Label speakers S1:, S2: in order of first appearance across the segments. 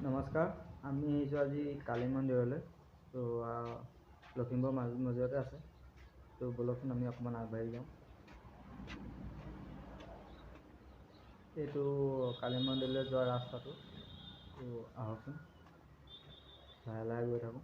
S1: নমস্কাৰ, আমি আহিছোঁ আজি কালী মন্দিৰলৈ। তো লখিমপুৰ মজিয়াতে আছে। তো ব'লকচোন আমি অকণমান আগবাঢ়ি যাওঁ। এইটো কালী মন্দিৰলৈ যোৱা ৰাস্তাটো। তো আহকচোন, লাহে লাহে গৈ থাকোঁ।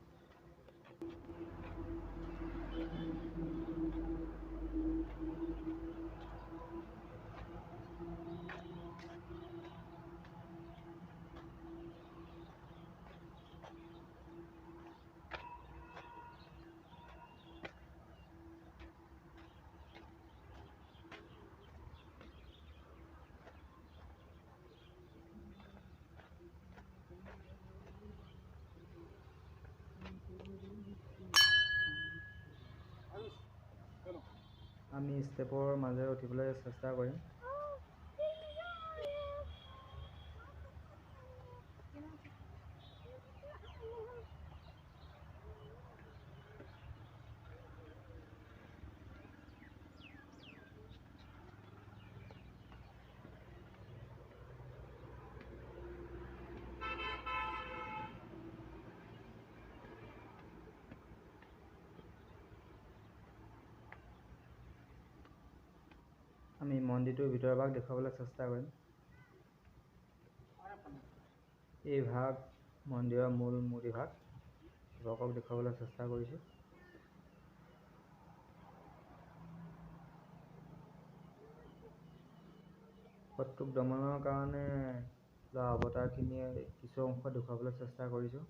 S1: আমি ষ্টেপৰ মাজেৰে উঠিবলৈ চেষ্টা কৰিম। আমি মন্দিৰটোৰ ভিতৰৰ ভাগ দেখুৱাবলৈ চেষ্টা কৰিম। এই ভাগ মন্দিৰৰ মূল মূৰ্তি ভাগ ভকতক দেখুৱাবলৈ চেষ্টা কৰিছোঁ। শত্ৰুক দমনৰ কাৰণে লোৱা অৱতাৰখিনিয়ে কিছু অংশ দেখুৱাবলৈ চেষ্টা কৰিছোঁ।